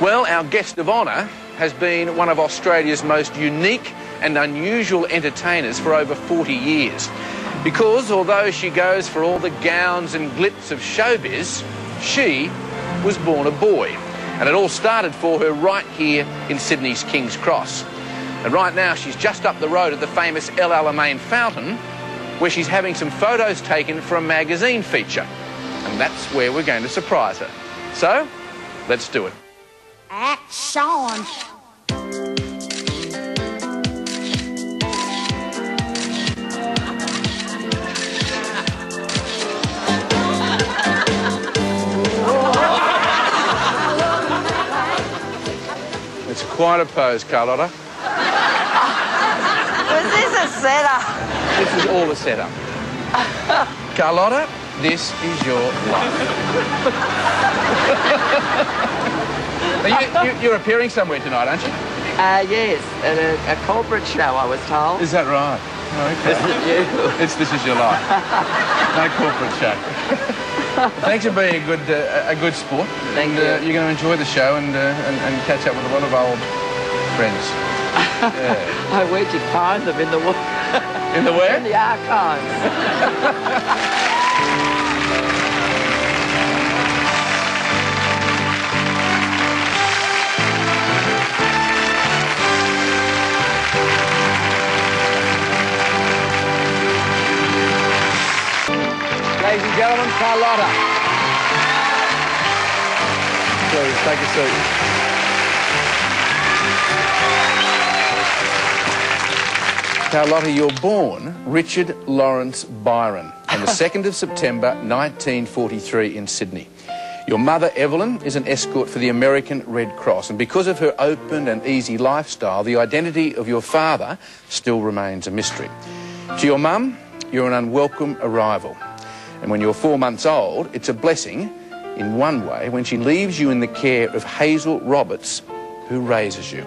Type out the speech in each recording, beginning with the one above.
Well, our guest of honour has been one of Australia's most unique and unusual entertainers for over 40 years. Because although she goes for all the gowns and glitz of showbiz, she was born a boy. And it all started for her right here in Sydney's King's Cross. And right now she's just up the road at the famous El Alamein fountain, where she's having some photos taken for a magazine feature. And that's where we're going to surprise her. So, let's do it. Action! It's quite a pose, Carlotta. Was this a setup? This is all a setup. Carlotta, this is your life. You're appearing somewhere tonight, aren't you? Yes, at a corporate show, I was told. Is that right? Oh, okay. This is your life. No corporate show. Thanks for being a good sport. Thank you. You're going to enjoy the show and catch up with a lot of old friends. Yeah. Oh, where'd you find them? In the what? In the where? In the archives. Ladies and gentlemen, Carlotta. Please, take a seat. Carlotta, you're born Richard Lawrence Byron on the 2nd of September 1943 in Sydney. Your mother, Evelyn, is an escort for the American Red Cross, and because of her open and easy lifestyle, the identity of your father still remains a mystery. To your mum, you're an unwelcome arrival. And when you're 4 months old, it's a blessing, in one way, when she leaves you in the care of Hazel Roberts, who raises you.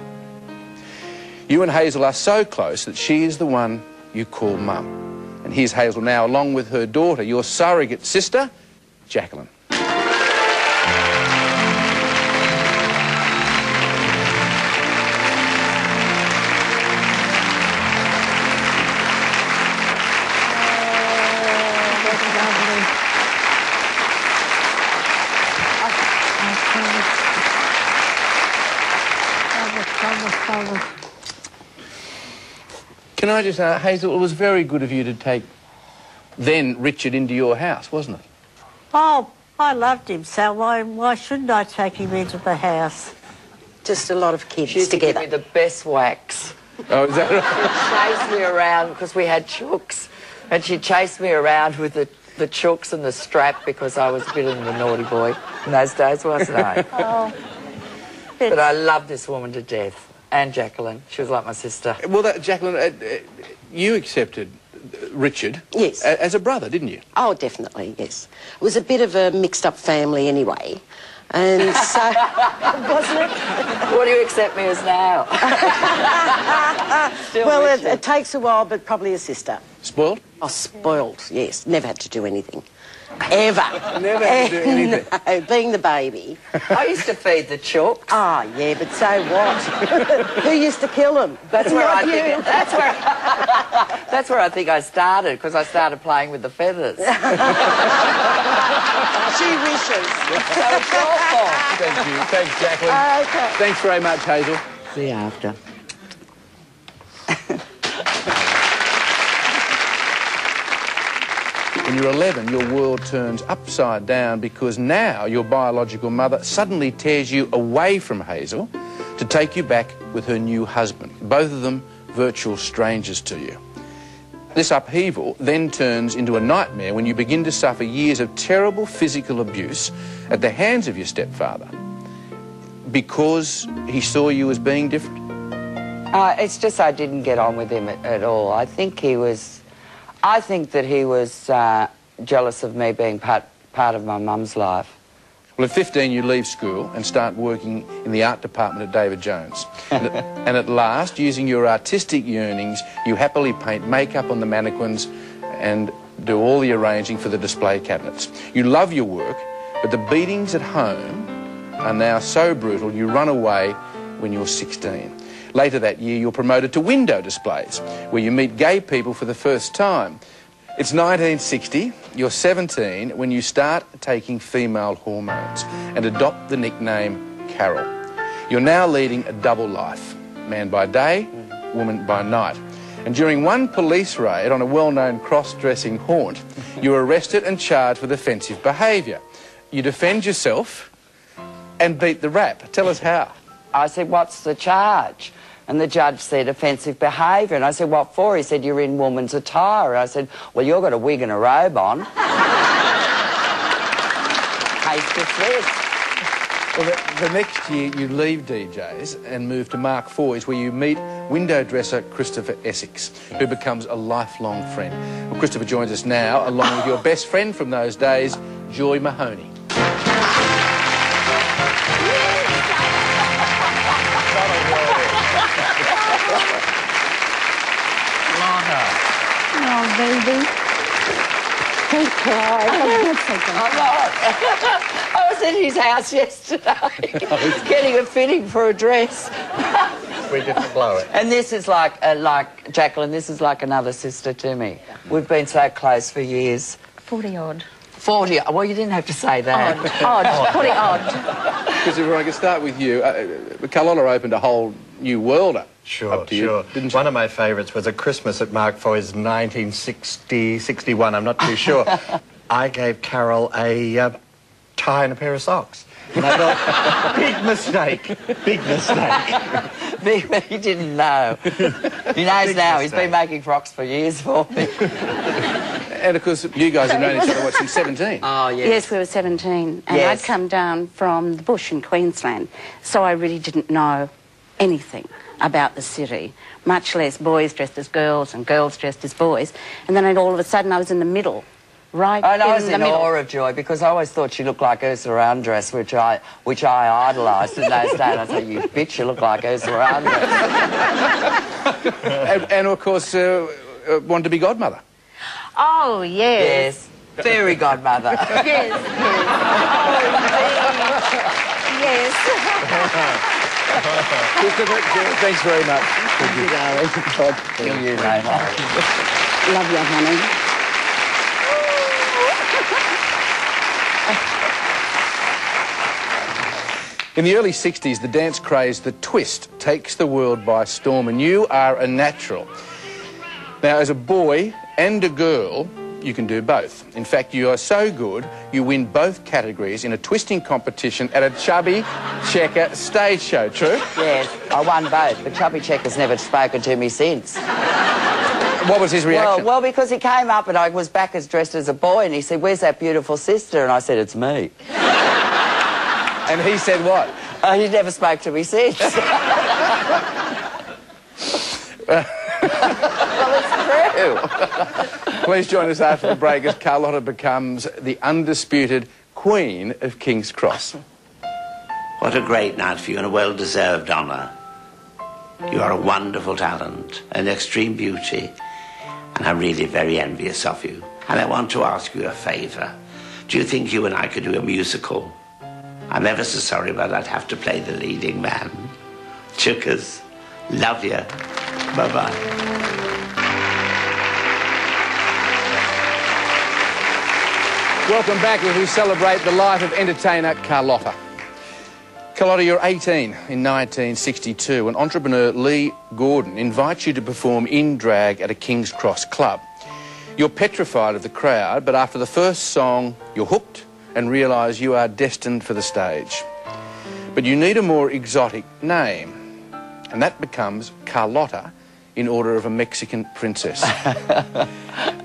You and Hazel are so close that she is the one you call Mum. And here's Hazel now, along with her daughter, your surrogate sister, Jacqueline. Can I just ask, Hazel, it was very good of you to take then Richard into your house, wasn't it? Oh, I loved him, so why shouldn't I take him into the house? Just a lot of kids She used to give together. me the best wax. Oh, is that right? She'd chase me around because we had chooks, and she'd chase me around with the chooks and the strap because I was a bit of a naughty boy in those days, wasn't I? Oh, But I loved this woman to death. And Jacqueline. She was like my sister. Well, Jacqueline, you accepted Richard Yes. As a brother, didn't you? Oh, definitely, yes. It was a bit of a mixed-up family anyway. And so, wasn't it? What do you accept me as now? Still Well, Richard. it takes a while, but probably a sister. Spoiled? Oh, spoiled, yes. Never had to do anything. Ever. Never had to do anything. No, being the baby. I used to feed the chooks. Ah, yeah, but so what? Who used to kill them? That's where Not I think. you. That's where I think I started, because I started playing with the feathers. She wishes. So it's your fault. Thank you. Thanks, Jacqueline. Okay. Thanks very much, Hazel. See you after. When you're 11, your world turns upside down because now your biological mother suddenly tears you away from Hazel to take you back with her new husband, both of them virtual strangers to you. This upheaval then turns into a nightmare when you begin to suffer years of terrible physical abuse at the hands of your stepfather because he saw you as being different. It's just I didn't get on with him at all. I think that he was jealous of me being part of my mum's life. Well, at 15, you leave school and start working in the art department at David Jones. And at last, using your artistic yearnings, you happily paint makeup on the mannequins and do all the arranging for the display cabinets. You love your work, but the beatings at home are now so brutal you run away when you're 16. Later that year, you're promoted to window displays, where you meet gay people for the first time. It's 1960, you're 17, when you start taking female hormones and adopt the nickname Carol. You're now leading a double life, man by day, woman by night. And during one police raid on a well-known cross-dressing haunt, you were arrested and charged with offensive behaviour. You defend yourself and beat the rap. Tell us how. I said, what's the charge? And the judge said, offensive behaviour. And I said, what for? He said, you're in woman's attire. And I said, well, you've got a wig and a robe on. Case dismissed. Well, the next year you leave DJs and move to Mark Foy's, where you meet window dresser Christopher Essex, who becomes a lifelong friend. Well, Christopher joins us now, along with your best friend from those days, Joy Mahoney. Oh, baby. Don't cry. I was at his house yesterday, getting a fitting for a dress. We didn't blow it. And this is like Jacqueline, this is like another sister to me. We've been so close for years. 40-odd. 40, well, you didn't have to say that. Odd. 40-odd. Christopher, I can start with you. Carlotta opened a whole new world up. Sure, to you, sure. didn't she? One of my favourites was a Christmas at Mark Foy's 1960, 61, I'm not too sure. I gave Carol a tie and a pair of socks. And I thought, big mistake, big mistake. He didn't know. He knows now. He's been making frocks for years for me. And, of course, you guys have known each other, what, since 17? Oh, yes. Yes, we were 17, and Yes. I'd come down from the bush in Queensland, so I really didn't know anything about the city, much less boys dressed as girls and girls dressed as boys. And then all of a sudden I was in the middle, right And I was in the in middle. awe of Joy because I always thought she looked like Ursula Andress, which I idolised in those days. I thought, you bitch, you look like Ursula Andress. and, of course, wanted to be godmother. Oh, yes. Yes, fairy godmother. Yes, yes. Oh, yes. Christopher, thanks very much. Thank you, darling. You know, Love you, honey. In the early 60s, the dance craze, the twist, takes the world by storm, and you are a natural. Now, as a boy and a girl, you can do both. In fact, you are so good, you win both categories in a twisting competition at a Chubby Checker stage show. True? yes, I won both, but Chubby Checker's never spoken to me since. What was his reaction? Well, because he came up and I was back as dressed as a boy and he said, where's that beautiful sister? And I said, it's me. And he said what? He never spoke to me since. Well, it's true. Please join us after the break as Carlotta becomes the undisputed Queen of King's Cross. What a great night for you and a well-deserved honour. You are a wonderful talent, an extreme beauty, and I'm really very envious of you. And I want to ask you a favour. Do you think you and I could do a musical? I'm ever so sorry, but I'd have to play the leading man. Chookers, love you. Bye-bye. Welcome back as we celebrate the life of entertainer Carlotta. Carlotta, you're 18 in 1962 and entrepreneur Lee Gordon invites you to perform in drag at a King's Cross club. You're petrified of the crowd, but after the first song, you're hooked and realise you are destined for the stage. But you need a more exotic name, and that becomes Carlotta in honour of a Mexican princess.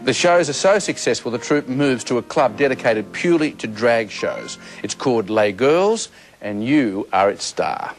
The shows are so successful, the troupe moves to a club dedicated purely to drag shows. It's called Les Girls, and you are its star.